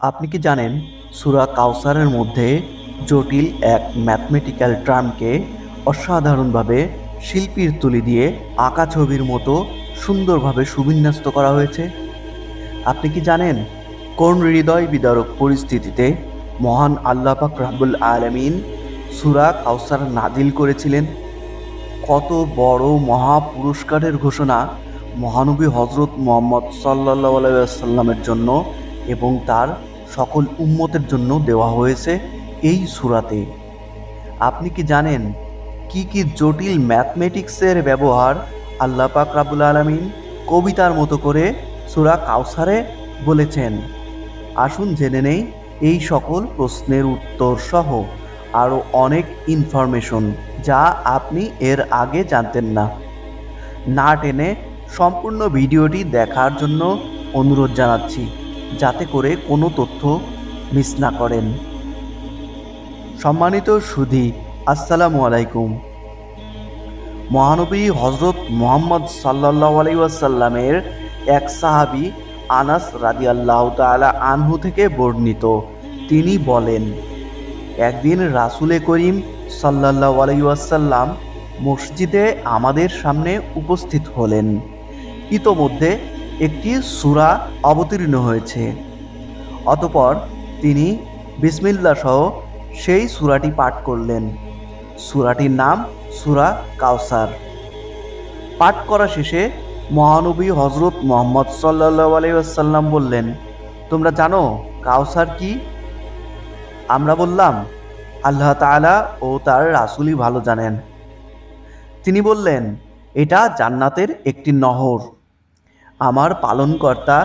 আপনি কি জানেন সূরা কাউসারের মধ্যে জটিল এক ম্যাথমেটিক্যাল টার্মকে অসাধারণভাবে শিল্পীর তুলি দিয়ে আঁকা ছবির মতো সুন্দরভাবে সুবিন্যস্ত করা হয়েছে? আপনি কি জানেন কোন হৃদয় বিদারক পরিস্থিতিতে মহান আল্লাহ পাক রব্বুল আলামিন সূরা কাউসার নাজিল করেছিলেন? কত বড় মহা পুরস্কারের ঘোষণা মহানবী হজরত মুহাম্মদ সাল্লাল্লাহু আলাইহি ওয়াসাল্লামের জন্য এবং তার সকল উম্মতের জন্য দেওয়া হয়েছে এই সূরাতে। আপনি কি জানেন কি কি জটিল ম্যাথমেটিক্সের ব্যবহার আল্লাহ পাক রব্বুল আলামিন কবিতার মতো করে সূরা কাউসারে বলেছেন? আসুন জেনে নেই এই সকল প্রশ্নের উত্তর সহ আরও অনেক ইনফরমেশন যা আপনি এর আগে জানতেন না। না টেনে সম্পূর্ণ ভিডিওটি দেখার জন্য অনুরোধ জানাচ্ছি, যাতে করে কোনো তথ্য মিস না করেন। সম্মানিত সুধী, আসসালামু আলাইকুম। মহানবী হজরত মুহাম্মদ সাল্লাল্লাহু আলাইহি ওয়াসাল্লামের এক সাহাবী আনাস রাদিয়াল্লাহু তাআলা আনহু থেকে বর্ণিত, তিনি বলেন, একদিন রাসূলে করিম সাল্লাল্লাহু আলাইহি ওয়াসাল্লাম মসজিদে আমাদের সামনে উপস্থিত হলেন। ইতোমধ্যে একটি সূরা অবতীর্ণ হয়েছে। অতঃপর তিনি বিসমিল্লাহ সহ সেই সূরাটি পাঠ করলেন। সূরাটির নাম সূরা কাউসার। পাঠ করা শেষে মহানবী হজরত মুহাম্মদ সাল্লাল্লাহু আলাইহি ওয়াসাল্লাম বললেন, তোমরা জানো কাউসার কি? আমরা বললাম, আল্লাহ তাআলা ও তার রাসূলই ভালো জানেন। তিনি বললেন, এটা জান্নাতের একটি নহর। আমার পালনকর্তা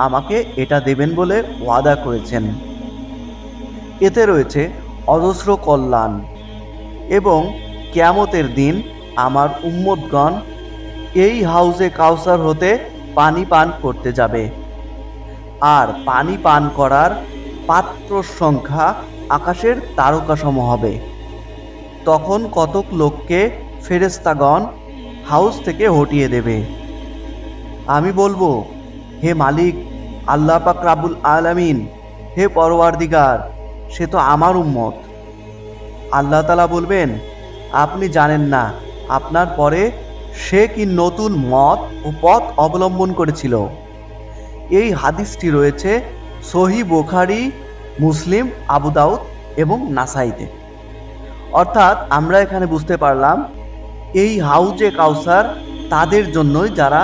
আমাকে এটা দেবেন বলে ওয়াদা করেছেন। এতে রয়েছে অজস্র কল্যাণ এবং কিয়ামতের দিন আমার উম্মতগণ এই হাউজে কাউসার হতে পানি পান করতে যাবে। আর পানি পান করার পাত্রর সংখ্যা আকাশের তারকাসম হবে। তখন কতক লোককে ফেরেশতাগণ হাউস থেকে হটিয়ে দেবে। আমি বলবো, হে মালিক আল্লাহ পাক রব্বুল আলামিন, হে পরওয়ারদিগার, সে তো আমার উম্মত। আল্লাহ তাআলা বলবেন, আপনি জানেন না আপনার পরে সে কি নতুন মত ও পথ অবলম্বন করেছিল। এই হাদিসটি রয়েছে সহিহ বুখারী, মুসলিম, আবু দাউদ এবং নাসাইতে। অর্থাৎ আমরা এখানে বুঝতে পারলাম এই হাউজে কাউসার তাদের জন্যই যারা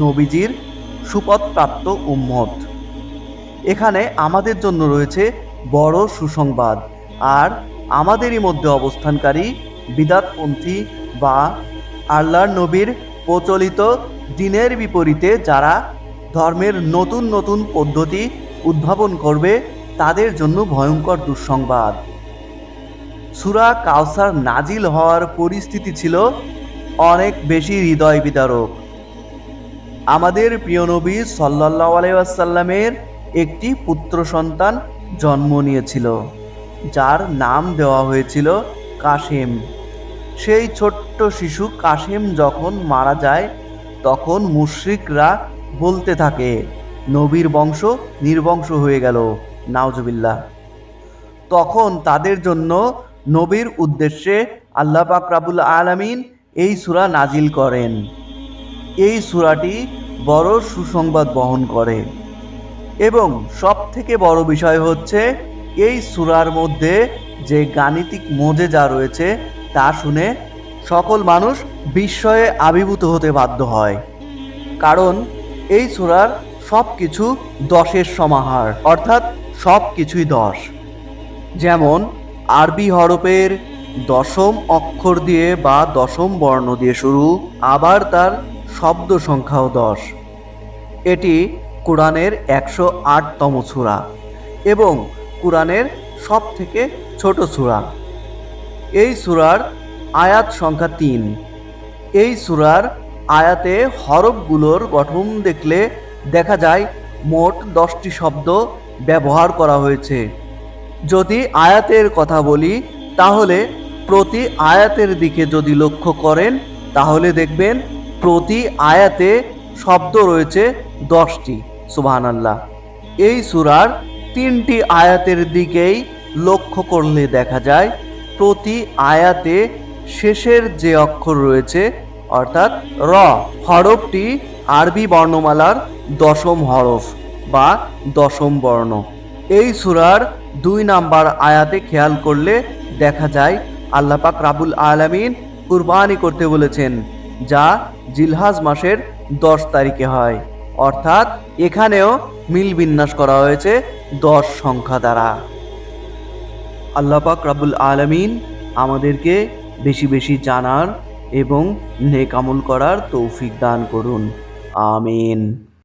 নবীজির সুপথপ্রাপ্ত উম্মত। এখানে আমাদের জন্য রয়েছে বড় সুসংবাদ। আর আমাদেরই মধ্যে অবস্থানকারী বিদআতপন্থী বা আল্লাহর নবীর প্রচলিত দ্বীনের বিপরীতে যারা ধর্মের নতুন নতুন পদ্ধতি উদ্ভাবন করবে, তাদের জন্য ভয়ঙ্কর দুঃসংবাদ। সূরা কাউসার নাজিল হওয়ার পরিস্থিতি ছিল অনেক বেশি হৃদয় বিদারক। আমাদের প্রিয় নবী সাল্লাল্লাহু আলাইহি ওয়াসাল্লামের একটি পুত্র সন্তান জন্ম নিয়েছিল, যার নাম দেওয়া হয়েছিল কাসেম। সেই ছোট্ট শিশু কাসেম যখন মারা যায়, তখন মুশরিকরা বলতে থাকে, নবীর বংশ নির্বংশ হয়ে গেল, নাউজুবিল্লাহ। তখন তাদের জন্য নবীর উদ্দেশ্যে আল্লাহ পাক রব্বুল আলামিন এই সূরা নাজিল করেন। এই সূরাটি বড় সুসংবাদ বহন করে এবং সবথেকে বড় বিষয় হচ্ছে এই সূরার মধ্যে যে গাণিতিক মোজেজা রয়েছে তা শুনে সকল মানুষ বিস্ময়ে আবির্ভূত হতে বাধ্য হয়। কারণ এই সূরার সব কিছু 10-এর সমাহার, অর্থাৎ সব কিছুই 10। যেমন আরবি হরফের 10ম অক্ষর দিয়ে বা 10ম বর্ণ দিয়ে শুরু, আবার তার শব্দ সংখ্যাও 10। এটি কোরআনের 108তম সূরা এবং কোরআনের সব থেকে ছোট সূরা। এই সূরার আয়াত সংখ্যা 3। এই সূরার আয়াতে হরফগুলোর গঠন দেখলে দেখা যায় মোট 10টি শব্দ ব্যবহার করা হয়েছে। যদি আয়াতের কথা বলি, তাহলে প্রতি আয়াতের দিকে যদি লক্ষ্য করেন, তাহলে দেখবেন প্রতি আয়াতে শব্দ রয়েছে 10টি। সুবহানাল্লাহ। এই সূরার তিনটি আয়াতের দিকেই লক্ষ্য করলে দেখা যায় প্রতি আয়াতে শেষের যে অক্ষর রয়েছে অর্থাৎ র হরফটি আরবি বর্ণমালার দশম হরফ বা দশম বর্ণ। এই সূরার 2 নাম্বার আয়াতে খেয়াল করলে দেখা যায় আল্লাহ পাক রাব্বুল আলামিন কুরবানি করতে বলেছেন, যা জিলহজ মাসের 10 তারিখে হয়। অর্থাৎ এখানেও মিল বিন্যাস করা হয়েছে 10 সংখ্যা দ্বারা। আল্লাহ পাক রাব্বুল আলামিন আমাদেরকে বেশি বেশি জানার এবং নেক আমল করার তৌফিক দান করুন। আমিন।